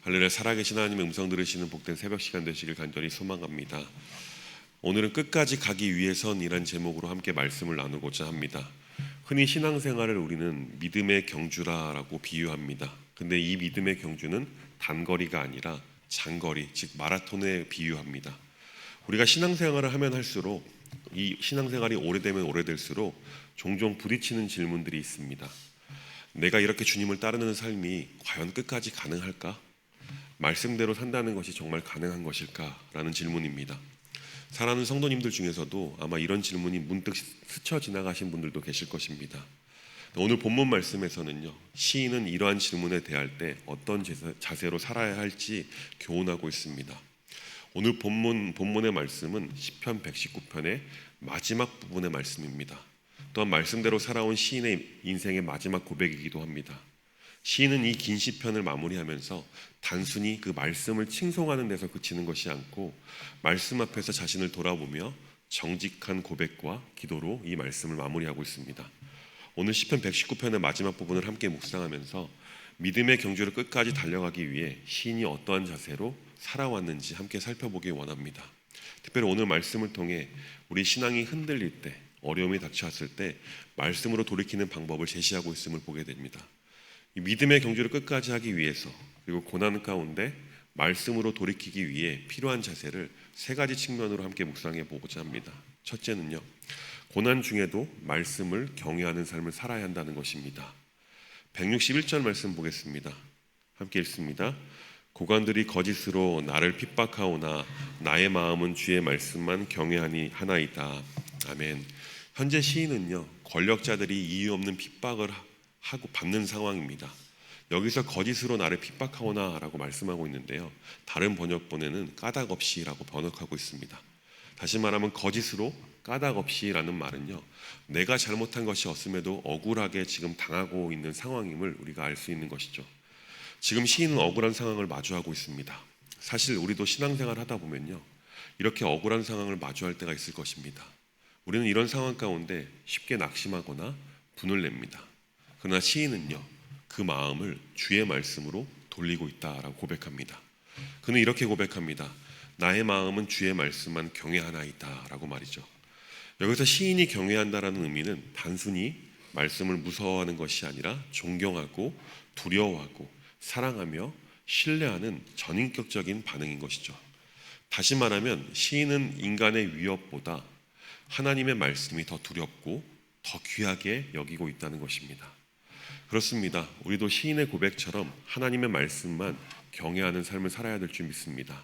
할렐루야. 살아계신 하나님의 음성 들으시는 복된 새벽 시간 되시길 간절히 소망합니다. 오늘은 끝까지 가기 위해선이란 제목으로 함께 말씀을 나누고자 합니다. 흔히 신앙생활을 우리는 믿음의 경주라고 비유합니다. 근데 이 믿음의 경주는 단거리가 아니라 장거리, 즉 마라톤에 비유합니다. 우리가 신앙생활을 하면 할수록, 이 신앙생활이 오래되면 오래될수록 종종 부딪히는 질문들이 있습니다. 내가 이렇게 주님을 따르는 삶이 과연 끝까지 가능할까? 말씀대로 산다는 것이 정말 가능한 것일까라는 질문입니다. 사랑하는 성도님들 중에서도 아마 이런 질문이 문득 스쳐 지나가신 분들도 계실 것입니다. 오늘 본문 말씀에서는요, 시인은 이러한 질문에 대할 때 어떤 자세로 살아야 할지 교훈하고 있습니다. 오늘 본문의 말씀은 시편 119편의 마지막 부분의 말씀입니다. 또한 말씀대로 살아온 시인의 인생의 마지막 고백이기도 합니다. 시인은 이 긴 시편을 마무리하면서 단순히 그 말씀을 칭송하는 데서 그치는 것이 않고 말씀 앞에서 자신을 돌아보며 정직한 고백과 기도로 이 말씀을 마무리하고 있습니다. 오늘 시편 119편의 마지막 부분을 함께 묵상하면서 믿음의 경주를 끝까지 달려가기 위해 시인이 어떠한 자세로 살아왔는지 함께 살펴보기 원합니다. 특별히 오늘 말씀을 통해 우리 신앙이 흔들릴 때, 어려움이 닥쳐왔을 때 말씀으로 돌이키는 방법을 제시하고 있음을 보게 됩니다. 이 믿음의 경주를 끝까지 하기 위해서, 그리고 고난 가운데 말씀으로 돌이키기 위해 필요한 자세를 세 가지 측면으로 함께 묵상해 보고자 합니다. 첫째는요, 고난 중에도 말씀을 경외하는 삶을 살아야 한다는 것입니다. 161절 말씀 보겠습니다. 함께 읽습니다. 고관들이 거짓으로 나를 핍박하오나 나의 마음은 주의 말씀만 경외하니 하나이다. 아멘. 현재 시인은요, 권력자들이 이유 없는 핍박을 하고 받는 상황입니다. 여기서 거짓으로 나를 핍박하오나 라고 말씀하고 있는데요, 다른 번역본에는 까닭 없이 라고 번역하고 있습니다. 다시 말하면 거짓으로 까닭 없이 라는 말은요, 내가 잘못한 것이 없음에도 억울하게 지금 당하고 있는 상황임을 우리가 알 수 있는 것이죠. 지금 시인은 억울한 상황을 마주하고 있습니다. 사실 우리도 신앙생활 하다 보면요, 이렇게 억울한 상황을 마주할 때가 있을 것입니다. 우리는 이런 상황 가운데 쉽게 낙심하거나 분을 냅니다. 그러나 시인은요, 그 마음을 주의 말씀으로 돌리고 있다라고 고백합니다. 그는 이렇게 고백합니다. 나의 마음은 주의 말씀만 경외하나이다 라고 말이죠. 여기서 시인이 경외한다라는 의미는 단순히 말씀을 무서워하는 것이 아니라 존경하고 두려워하고 사랑하며 신뢰하는 전인격적인 반응인 것이죠. 다시 말하면 시인은 인간의 위협보다 하나님의 말씀이 더 두렵고 더 귀하게 여기고 있다는 것입니다. 그렇습니다. 우리도 시인의 고백처럼 하나님의 말씀만 경외하는 삶을 살아야 될 줄 믿습니다.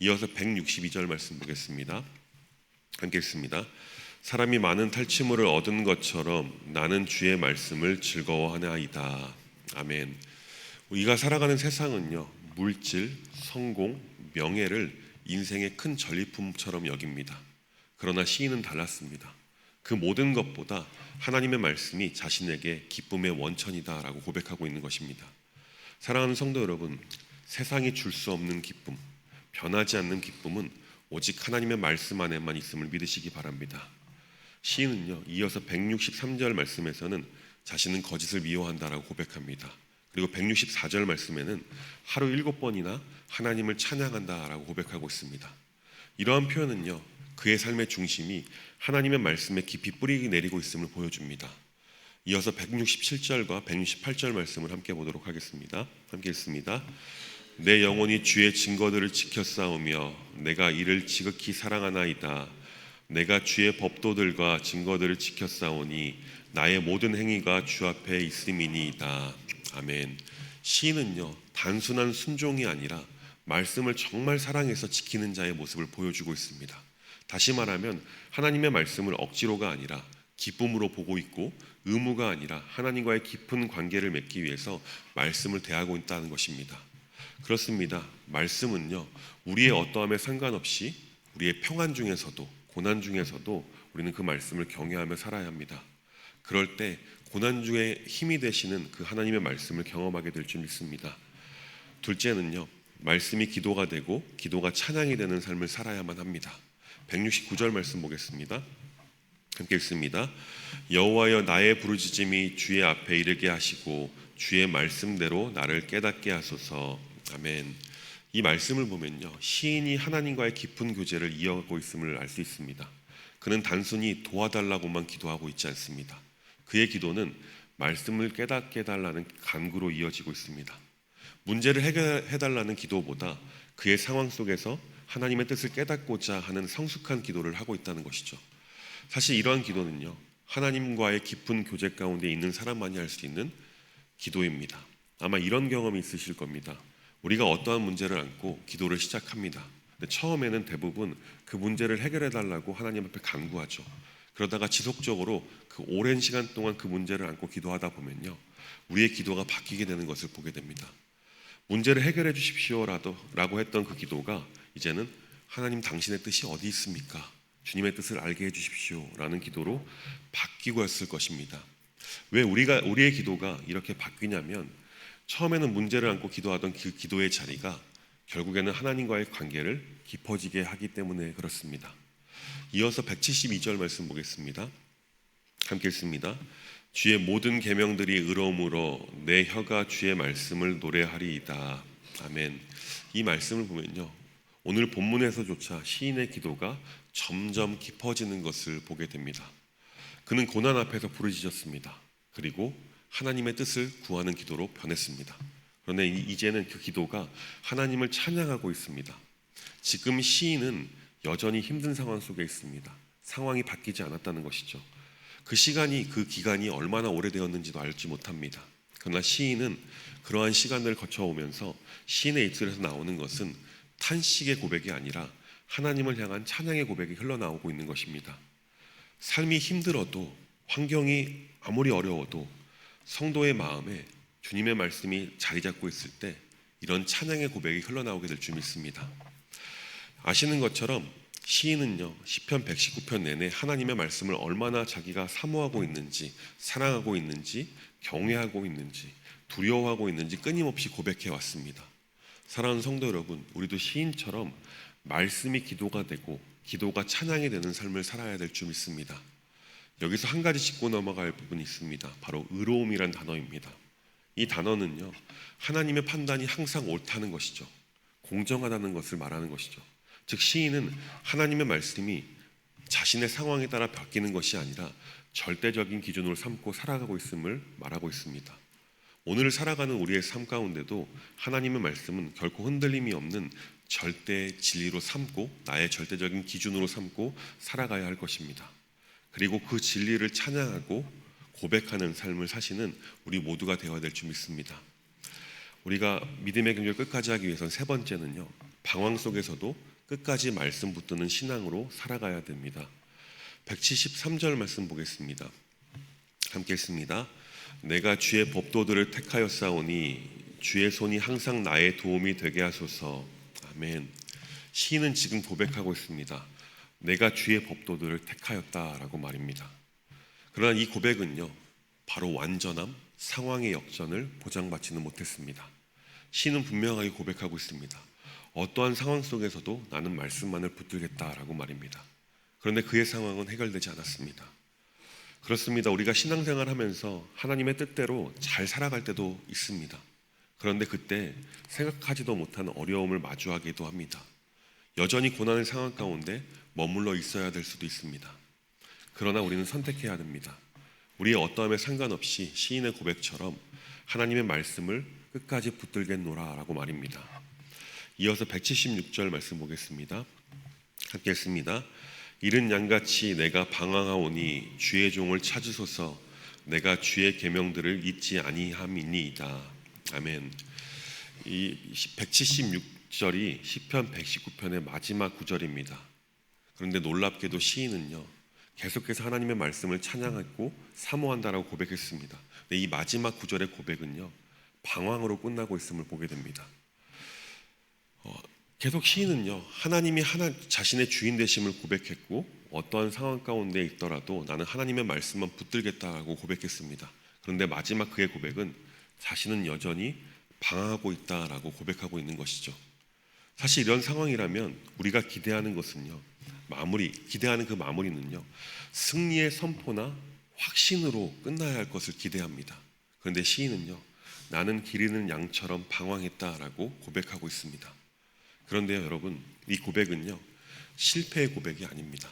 이어서 162절 말씀 보겠습니다. 함께 읽습니다. 사람이 많은 탈취물을 얻은 것처럼 나는 주의 말씀을 즐거워하나이다. 아멘. 우리가 살아가는 세상은요, 물질, 성공, 명예를 인생의 큰 전리품처럼 여깁니다. 그러나 시인은 달랐습니다. 그 모든 것보다 하나님의 말씀이 자신에게 기쁨의 원천이다라고 고백하고 있는 것입니다. 사랑하는 성도 여러분, 세상이 줄 수 없는 기쁨, 변하지 않는 기쁨은 오직 하나님의 말씀 안에만 있음을 믿으시기 바랍니다. 시인은요, 이어서 163절 말씀에서는 자신은 거짓을 미워한다라고 고백합니다. 그리고 164절 말씀에는 하루 7번이나 하나님을 찬양한다라고 고백하고 있습니다. 이러한 표현은요, 그의 삶의 중심이 하나님의 말씀에 깊이 뿌리 내리고 있음을 보여줍니다. 이어서 167절과 168절 말씀을 함께 보도록 하겠습니다. 함께 읽습니다. 내 영혼이 주의 증거들을 지켜 싸우며 내가 이를 지극히 사랑하나이다. 내가 주의 법도들과 증거들을 지켜 싸우니 나의 모든 행위가 주 앞에 있음이니이다. 아멘. 시인은요, 단순한 순종이 아니라 말씀을 정말 사랑해서 지키는 자의 모습을 보여주고 있습니다. 다시 말하면 하나님의 말씀을 억지로가 아니라 기쁨으로 보고 있고, 의무가 아니라 하나님과의 깊은 관계를 맺기 위해서 말씀을 대하고 있다는 것입니다. 그렇습니다. 말씀은요, 우리의 어떠함에 상관없이 우리의 평안 중에서도 고난 중에서도 우리는 그 말씀을 경외하며 살아야 합니다. 그럴 때 고난 중에 힘이 되시는 그 하나님의 말씀을 경험하게 될 줄 믿습니다. 둘째는요, 말씀이 기도가 되고 기도가 찬양이 되는 삶을 살아야만 합니다. 169절 말씀 보겠습니다. 함께 읽습니다. 여호와여, 나의 부르짖음이 주의 앞에 이르게 하시고 주의 말씀대로 나를 깨닫게 하소서. 아멘. 이 말씀을 보면요, 시인이 하나님과의 깊은 교제를 이어가고 있음을 알 수 있습니다. 그는 단순히 도와달라고만 기도하고 있지 않습니다. 그의 기도는 말씀을 깨닫게 해달라는 간구로 이어지고 있습니다. 문제를 해결해달라는 기도보다 그의 상황 속에서 하나님의 뜻을 깨닫고자 하는 성숙한 기도를 하고 있다는 것이죠. 사실 이러한 기도는요, 하나님과의 깊은 교제 가운데 있는 사람만이 할 수 있는 기도입니다. 아마 이런 경험이 있으실 겁니다. 우리가 어떠한 문제를 안고 기도를 시작합니다. 근데 처음에는 대부분 그 문제를 해결해 달라고 하나님 앞에 간구하죠. 그러다가 지속적으로 그 오랜 시간 동안 그 문제를 안고 기도하다 보면요, 우리의 기도가 바뀌게 되는 것을 보게 됩니다. 문제를 해결해 주십시오라고 했던 그 기도가 이제는 하나님 당신의 뜻이 어디 있습니까? 주님의 뜻을 알게 해 주십시오라는 기도로 바뀌고 했을 것입니다. 왜 우리의 기도가 이렇게 바뀌냐면, 처음에는 문제를 안고 기도하던 그 기도의 자리가 결국에는 하나님과의 관계를 깊어지게 하기 때문에 그렇습니다. 이어서 172절 말씀 보겠습니다. 함께 읽습니다. 주의 모든 계명들이 의로움으로 내 혀가 주의 말씀을 노래하리이다. 아멘. 이 말씀을 보면요, 오늘 본문에서조차 시인의 기도가 점점 깊어지는 것을 보게 됩니다. 그는 고난 앞에서 부르짖었습니다. 그리고 하나님의 뜻을 구하는 기도로 변했습니다. 그런데 이제는 그 기도가 하나님을 찬양하고 있습니다. 지금 시인은 여전히 힘든 상황 속에 있습니다. 상황이 바뀌지 않았다는 것이죠. 그 기간이 얼마나 오래되었는지도 알지 못합니다. 그러나 시인은 그러한 시간을 거쳐오면서 시인의 입술에서 나오는 것은 탄식의 고백이 아니라 하나님을 향한 찬양의 고백이 흘러나오고 있는 것입니다. 삶이 힘들어도, 환경이 아무리 어려워도 성도의 마음에 주님의 말씀이 자리 잡고 있을 때 이런 찬양의 고백이 흘러나오게 될 줄 믿습니다. 아시는 것처럼 시인은요, 시편 119편 내내 하나님의 말씀을 얼마나 자기가 사모하고 있는지, 사랑하고 있는지, 경외하고 있는지, 두려워하고 있는지 끊임없이 고백해 왔습니다. 사랑하는 성도 여러분, 우리도 시인처럼 말씀이 기도가 되고 기도가 찬양이 되는 삶을 살아야 될 줄 믿습니다. 여기서 한 가지 짚고 넘어갈 부분이 있습니다. 바로 의로움이란 단어입니다. 이 단어는요, 하나님의 판단이 항상 옳다는 것이죠. 공정하다는 것을 말하는 것이죠. 즉 시인은 하나님의 말씀이 자신의 상황에 따라 바뀌는 것이 아니라 절대적인 기준으로 삼고 살아가고 있음을 말하고 있습니다. 오늘 살아가는 우리의 삶 가운데도 하나님의 말씀은 결코 흔들림이 없는 절대 진리로 삼고 나의 절대적인 기준으로 삼고 살아가야 할 것입니다. 그리고 그 진리를 찬양하고 고백하는 삶을 사시는 우리 모두가 되어야 될 줄 믿습니다. 우리가 믿음의 경주를 끝까지 하기 위해서는 세 번째는요, 방황 속에서도 끝까지 말씀 붙드는 신앙으로 살아가야 됩니다. 173절 말씀 보겠습니다. 함께 읽습니다. 내가 주의 법도들을 택하였사오니 주의 손이 항상 나의 도움이 되게 하소서. 아멘. 시인은 지금 고백하고 있습니다. 내가 주의 법도들을 택하였다라고 말입니다. 그러나 이 고백은요, 바로 완전함, 상황의 역전을 보장받지는 못했습니다. 시인은 분명하게 고백하고 있습니다. 어떠한 상황 속에서도 나는 말씀만을 붙들겠다라고 말입니다. 그런데 그의 상황은 해결되지 않았습니다. 그렇습니다. 우리가 신앙생활하면서 하나님의 뜻대로 잘 살아갈 때도 있습니다. 그런데 그때 생각하지도 못한 어려움을 마주하기도 합니다. 여전히 고난의 상황 가운데 머물러 있어야 될 수도 있습니다. 그러나 우리는 선택해야 됩니다. 우리의 어떠함에 상관없이 시인의 고백처럼 하나님의 말씀을 끝까지 붙들겠노라 라고 말입니다. 이어서 176절 말씀 보겠습니다. 함께 읽습니다. 이른 양같이 내가 방황하오니 주의 종을 찾으소서. 내가 주의 계명들을 잊지 아니함이니이다. 아멘. 이 176절이 시편 119편의 마지막 구절입니다. 그런데 놀랍게도 시인은요, 계속해서 하나님의 말씀을 찬양하고 사모한다라고 고백했습니다. 근데 이 마지막 구절의 고백은요, 방황으로 끝나고 있음을 보게 됩니다. 계속 시인은요, 하나님이 자신의 주인 되심을 고백했고 어떠한 상황 가운데 있더라도 나는 하나님의 말씀만 붙들겠다라고 고백했습니다. 그런데 마지막 그의 고백은 자신은 여전히 방황하고 있다라고 고백하고 있는 것이죠. 사실 이런 상황이라면 우리가 기대하는 것은요, 기대하는 그 마무리는요, 승리의 선포나 확신으로 끝나야 할 것을 기대합니다. 그런데 시인은요, 나는 기르는 양처럼 방황했다라고 고백하고 있습니다. 그런데요, 여러분, 이 고백은요, 실패의 고백이 아닙니다.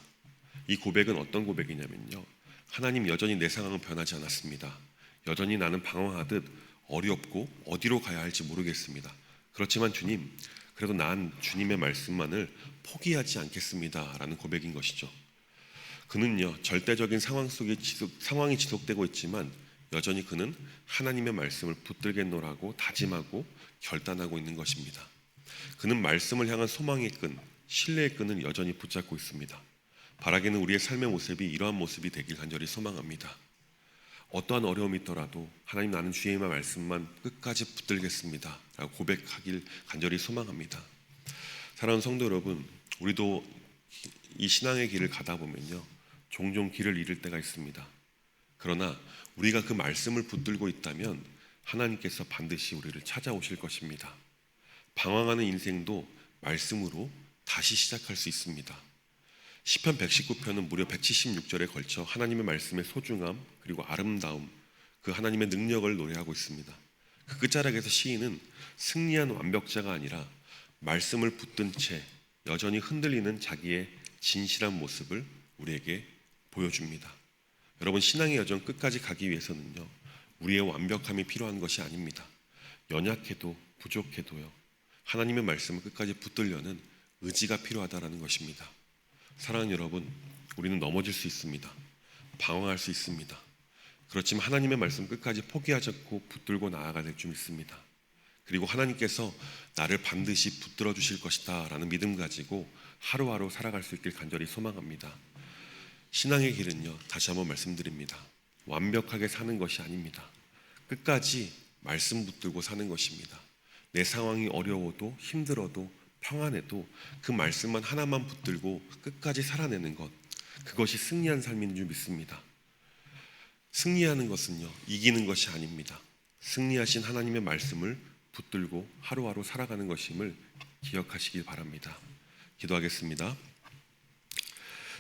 이 고백은 어떤 고백이냐면요, 하나님, 여전히 내 상황은 변하지 않았습니다. 여전히 나는 방황하듯 어렵고 어디로 가야 할지 모르겠습니다. 그렇지만 주님, 그래도 난 주님의 말씀만을 포기하지 않겠습니다 라는 고백인 것이죠. 그는요, 절대적인 상황이 지속되고 있지만 여전히 그는 하나님의 말씀을 붙들겠노라고 다짐하고 결단하고 있는 것입니다. 그는 말씀을 향한 소망의 끈, 신뢰의 끈을 여전히 붙잡고 있습니다. 바라기는 우리의 삶의 모습이 이러한 모습이 되길 간절히 소망합니다. 어떠한 어려움이 있더라도 하나님, 나는 주의 말씀만 끝까지 붙들겠습니다 라고 고백하길 간절히 소망합니다. 사랑하는 성도 여러분, 우리도 이 신앙의 길을 가다 보면요, 종종 길을 잃을 때가 있습니다. 그러나 우리가 그 말씀을 붙들고 있다면 하나님께서 반드시 우리를 찾아오실 것입니다. 방황하는 인생도 말씀으로 다시 시작할 수 있습니다. 시편 119편은 무려 176절에 걸쳐 하나님의 말씀의 소중함 그리고 아름다움, 그 하나님의 능력을 노래하고 있습니다. 그 끝자락에서 시인은 승리한 완벽자가 아니라 말씀을 붙든 채 여전히 흔들리는 자기의 진실한 모습을 우리에게 보여줍니다. 여러분, 신앙의 여정 끝까지 가기 위해서는요, 우리의 완벽함이 필요한 것이 아닙니다. 연약해도 부족해도요, 하나님의 말씀을 끝까지 붙들려는 의지가 필요하다는 것입니다. 사랑하는 여러분, 우리는 넘어질 수 있습니다. 방황할 수 있습니다. 그렇지만 하나님의 말씀 끝까지 포기하지 않고 붙들고 나아가야 될 줄 믿습니다. 그리고 하나님께서 나를 반드시 붙들어 주실 것이다 라는 믿음 가지고 하루하루 살아갈 수 있길 간절히 소망합니다. 신앙의 길은요, 다시 한번 말씀드립니다, 완벽하게 사는 것이 아닙니다. 끝까지 말씀 붙들고 사는 것입니다. 내 상황이 어려워도 힘들어도 평안해도 그 말씀만 하나만 붙들고 끝까지 살아내는 것, 그것이 승리한 삶인 줄 믿습니다. 승리하는 것은요, 이기는 것이 아닙니다. 승리하신 하나님의 말씀을 붙들고 하루하루 살아가는 것임을 기억하시길 바랍니다. 기도하겠습니다.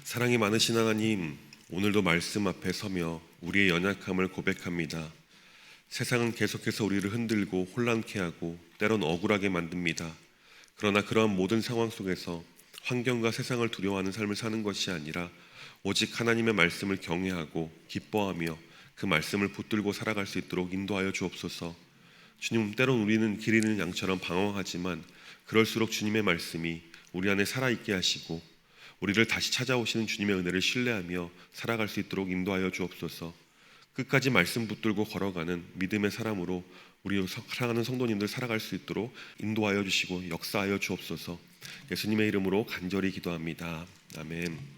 사랑이 많으신 하나님, 오늘도 말씀 앞에 서며 우리의 연약함을 고백합니다. 세상은 계속해서 우리를 흔들고 혼란케 하고 때론 억울하게 만듭니다. 그러나 그러한 모든 상황 속에서 환경과 세상을 두려워하는 삶을 사는 것이 아니라 오직 하나님의 말씀을 경외하고 기뻐하며 그 말씀을 붙들고 살아갈 수 있도록 인도하여 주옵소서. 주님, 때론 우리는 길 잃는 양처럼 방황하지만 그럴수록 주님의 말씀이 우리 안에 살아있게 하시고 우리를 다시 찾아오시는 주님의 은혜를 신뢰하며 살아갈 수 있도록 인도하여 주옵소서. 끝까지 말씀 붙들고 걸어가는 믿음의 사람으로 우리 사랑하는 성도님들 살아갈 수 있도록 인도하여 주시고 역사하여 주옵소서. 예수님의 이름으로 간절히 기도합니다. 아멘.